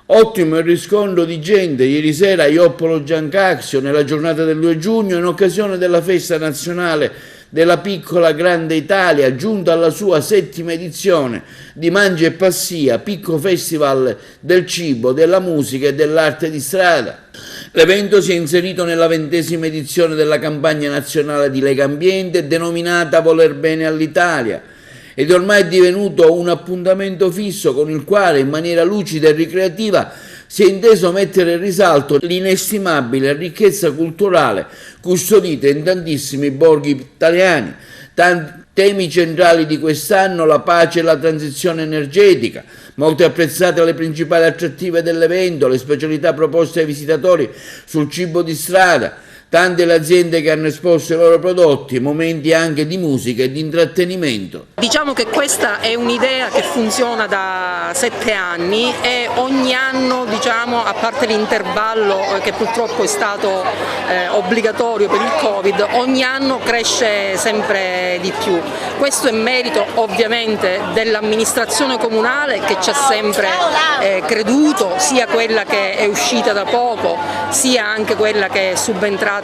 Ottimo il riscontro di gente ieri sera a Ioppolo Giancazio nella giornata del 2 giugno in occasione della festa nazionale della piccola grande Italia, giunta alla sua 7ª edizione di Mangia e Passia, picco festival del cibo, della musica e dell'arte di strada. L'evento si è inserito nella 20ª edizione della campagna nazionale di Legambiente denominata Voler Bene all'Italia ed è ormai divenuto un appuntamento fisso con il quale in maniera lucida e ricreativa si è inteso mettere in risalto l'inestimabile ricchezza culturale custodita in tantissimi borghi italiani. Temi centrali di quest'anno: la pace e la transizione energetica, molto apprezzate le principali attrattive dell'evento, le specialità proposte ai visitatori sul cibo di strada, tante le aziende che hanno esposto i loro prodotti, momenti anche di musica e di intrattenimento. Diciamo che questa è un'idea che funziona da 7 anni e ogni anno, diciamo, a parte l'intervallo che purtroppo è stato obbligatorio per il Covid, ogni anno cresce sempre di più. Questo è merito ovviamente dell'amministrazione comunale che ci ha sempre creduto, sia quella che è uscita da poco, sia anche quella che è subentrata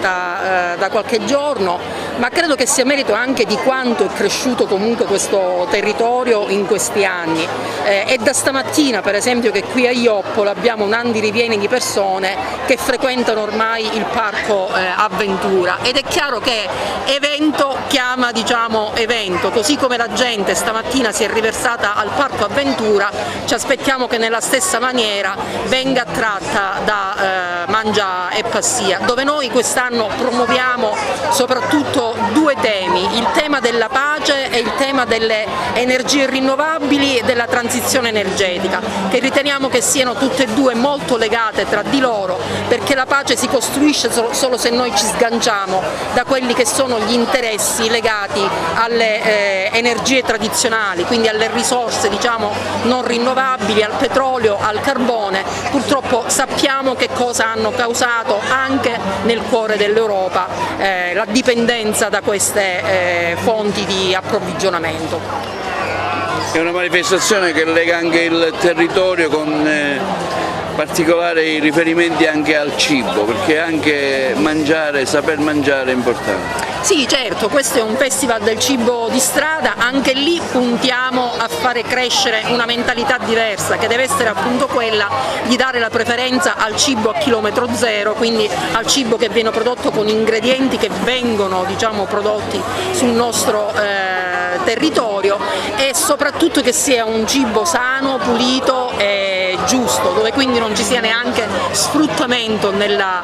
da qualche giorno, ma credo che sia merito anche di quanto è cresciuto comunque questo territorio in questi anni. È da stamattina per esempio che qui a Ioppolo abbiamo un andirivieni di persone che frequentano ormai il parco Avventura ed è chiaro che evento chiama, diciamo, evento, così come la gente stamattina si è riversata al parco Avventura, ci aspettiamo che nella stessa maniera venga attratta da Mangia e Passia, dove noi quest'anno promuoviamo soprattutto 2 temi, il tema della pace e il tema delle energie rinnovabili e della transizione energetica, che riteniamo che siano tutte e 2 molto legate tra di loro, perché la pace si costruisce solo se noi ci sganciamo da quelli che sono gli interessi legati alle energie tradizionali, quindi alle risorse, diciamo, non rinnovabili, al petrolio, al carbone. Purtroppo sappiamo che cosa hanno causato anche nel cuore dell'Europa, la dipendenza da queste fonti di approvvigionamento. È una manifestazione che lega anche il territorio con particolari riferimenti anche al cibo, perché anche mangiare, saper mangiare è importante. Sì, certo, questo è un festival del cibo di strada, anche lì puntiamo a fare crescere una mentalità diversa che deve essere appunto quella di dare la preferenza al cibo a chilometro zero, quindi al cibo che viene prodotto con ingredienti che vengono, diciamo, prodotti sul nostro territorio e soprattutto che sia un cibo sano, pulito e giusto, dove quindi non ci sia neanche sfruttamento nella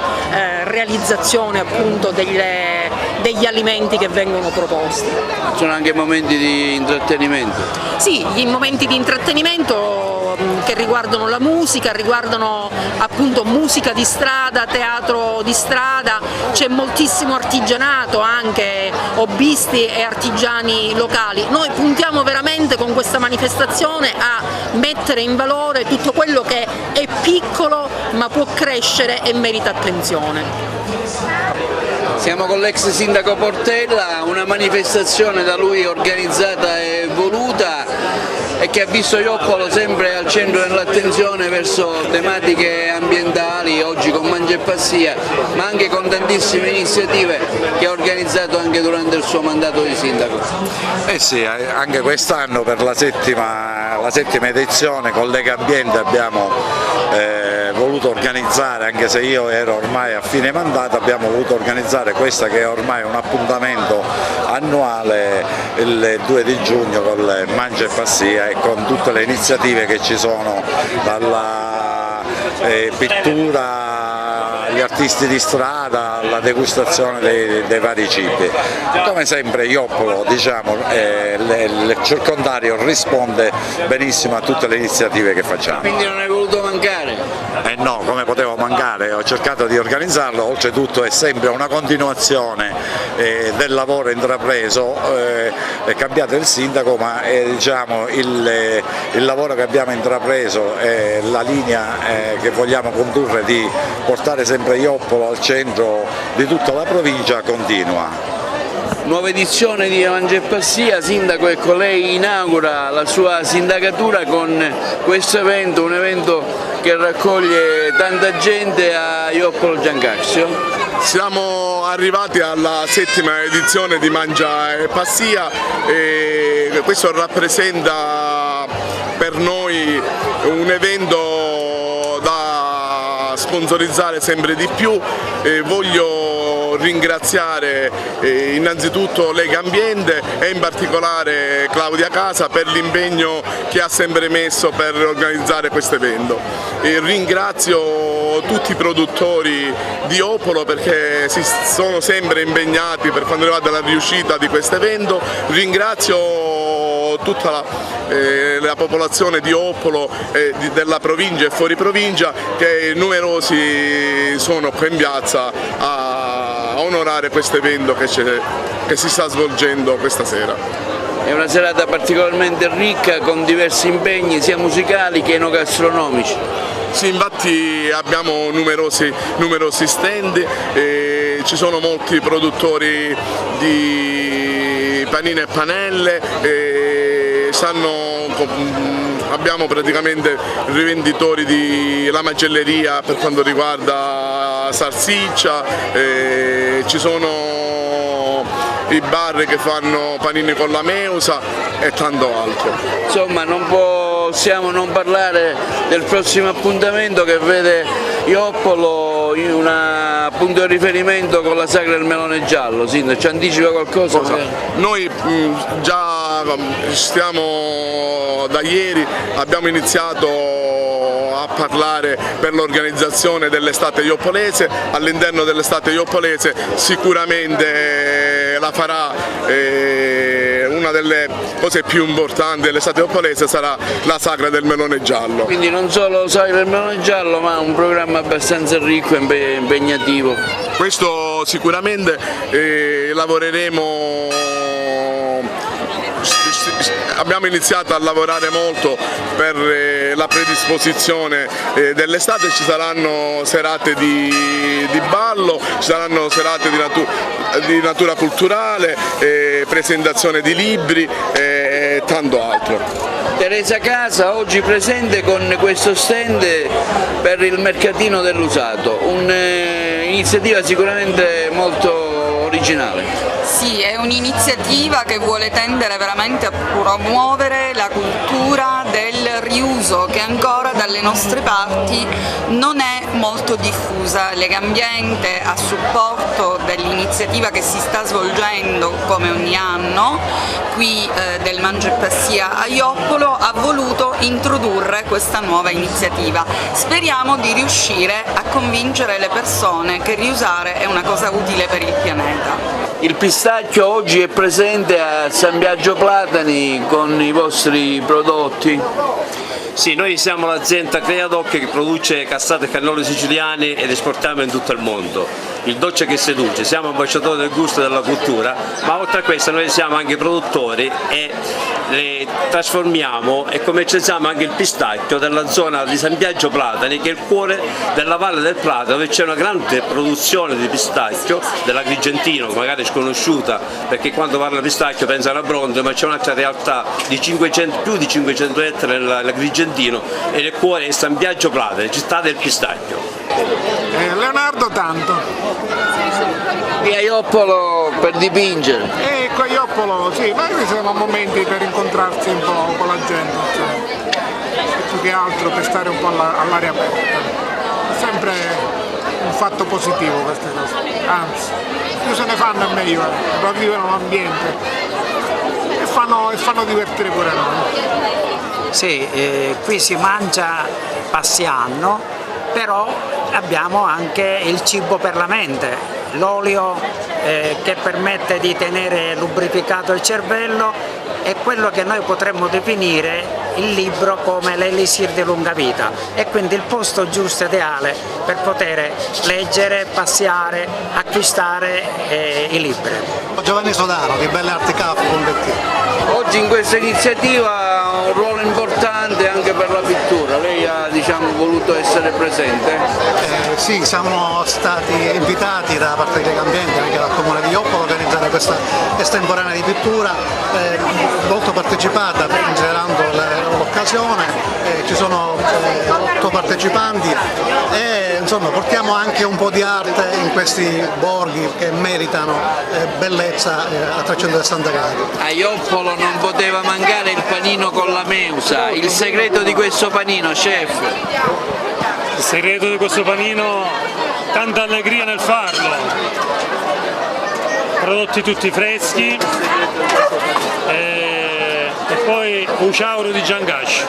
realizzazione appunto degli alimenti che vengono proposti. Ci sono anche momenti di intrattenimento? Sì, gli momenti di intrattenimento che riguardano la musica, riguardano appunto musica di strada, teatro di strada, c'è moltissimo artigianato, anche hobbisti e artigiani locali. Noi puntiamo veramente con questa manifestazione a mettere in valore tutto quello che è piccolo ma può crescere e merita attenzione. Siamo con l'ex sindaco Portella, una manifestazione da lui organizzata e voluta e che ha visto Ioppolo sempre al centro dell'attenzione verso tematiche ambientali, oggi con Mangia e Passia, ma anche con tantissime iniziative che ha organizzato anche durante il suo mandato di sindaco. Sì, anche quest'anno per la settima edizione con Legambiente abbiamo voluto organizzare, anche se io ero ormai a fine mandato, abbiamo voluto organizzare questa che è ormai un appuntamento annuale il 2 di giugno con le Mangia e Passia e con tutte le iniziative che ci sono, dalla pittura, gli artisti di strada, la degustazione dei vari cibi. Come sempre Ioppolo, diciamo, il circondario risponde benissimo a tutte le iniziative che facciamo. Quindi non hai voluto mancare? No, come potevo mancare, ho cercato di organizzarlo, oltretutto è sempre una continuazione del lavoro intrapreso, è cambiato il sindaco, ma diciamo, il lavoro che abbiamo intrapreso e la linea che vogliamo condurre di portare sempre Ioppolo al centro di tutta la provincia continua. Nuova edizione di Mangia e Passia, sindaco, ecco lei inaugura la sua sindacatura con questo evento, un evento che raccoglie tanta gente a Ioppolo Giancazio? Siamo arrivati alla 7ª edizione di Mangia e Passia e questo rappresenta per noi un evento da sponsorizzare sempre di più. Voglio ringraziare innanzitutto Lega Ambiente e in particolare Claudia Casa per l'impegno che ha sempre messo per organizzare questo evento. Ringrazio tutti i produttori di Ioppolo perché si sono sempre impegnati per quanto riguarda la riuscita di questo evento. Ringrazio tutta la popolazione di Ioppolo, della provincia e fuori provincia, che numerosi sono qui in piazza a onorare questo evento che si sta svolgendo questa sera. È una serata particolarmente ricca con diversi impegni sia musicali che enogastronomici. Sì, infatti abbiamo numerosi stand, ci sono molti produttori di panini e panelle, abbiamo praticamente rivenditori della macelleria per quanto riguarda salsiccia, ci sono i bar che fanno panini con la meusa e tanto altro. Insomma, non possiamo non parlare del prossimo appuntamento che vede Ioppolo in un punto di riferimento con la Sagra del Melone Giallo. Sindaco, ci anticipa qualcosa? Noi già da ieri abbiamo iniziato a parlare per l'organizzazione dell'estate ioppolese. All'interno dell'estate ioppolese sicuramente la farà una delle cose più importanti dell'estate ioppolese sarà la Sagra del Melone Giallo. Quindi non solo Sagra del Melone Giallo, ma un programma abbastanza ricco e impegnativo. Questo sicuramente lavoreremo. Abbiamo iniziato a lavorare molto per la predisposizione dell'estate, ci saranno serate di ballo, ci saranno serate di natura culturale, presentazione di libri e tanto altro. Teresa Casa oggi presente con questo stand per il mercatino dell'usato, un'iniziativa sicuramente molto originale. Sì, è un'iniziativa che vuole tendere veramente a promuovere la cultura del riuso che ancora dalle nostre parti non è molto diffusa. Lega Ambiente, a supporto dell'iniziativa che si sta svolgendo come ogni anno qui del Mangia e Passia a Ioppolo, ha voluto introdurre questa nuova iniziativa. Speriamo di riuscire a convincere le persone che riusare è una cosa utile per il pianeta. Il pistacchio oggi è presente a San Biagio Platani con i vostri prodotti? Sì, noi siamo l'azienda Creadoc che produce cassate e cannoli siciliani ed esportiamo in tutto il mondo. Il dolce che seduce, siamo ambasciatori del gusto e della cultura, ma oltre a questo noi siamo anche produttori e trasformiamo e commercializziamo anche il pistacchio della zona di San Biagio Platani, che è il cuore della Valle del Plata, dove c'è una grande produzione di pistacchio dell'Agrigentino, magari sconosciuta perché quando parla di pistacchio pensano a Bronzo, ma c'è un'altra realtà di più di 500 ettari nell'Agrigentino e nel cuore è San Biagio Platani, città del pistacchio. Leonardo Tanto. Qui a Ioppolo per dipingere. Ecco, a Ioppolo, sì, ma qui sono momenti per incontrarsi un po' con la gente, cioè, più che altro per stare un po' all'aria aperta. È sempre un fatto positivo queste cose, anzi, più se ne fanno è meglio, ravvivano l'ambiente e fanno divertire pure noi. Sì, qui si mangia passiano, però abbiamo anche il cibo per la mente, l'olio che permette di tenere lubrificato il cervello è quello che noi potremmo definire il libro come l'elisir di lunga vita, e quindi il posto giusto ideale per poter leggere, passiare, acquistare i libri. Giovanni Sodano di Belle Arti Capo con Bettino. Oggi in questa iniziativa ha un ruolo importante anche per la pittura, lei ha voluto essere presente? Sì, siamo stati invitati da parte di Lega Ambiente, anche dal Comune di Ioppolo, a organizzare questa estemporanea di pittura molto partecipata, considerando l'occasione occasione, ci sono 8 partecipanti e insomma portiamo anche un po' di arte in questi borghi che meritano bellezza a 360 gradi. A Ioppolo non poteva mancare il panino con la meusa. Il segreto di questo panino, chef? Il segreto di questo panino, tanta allegria nel farlo, prodotti tutti freschi e poi un ciauro di Giangascio.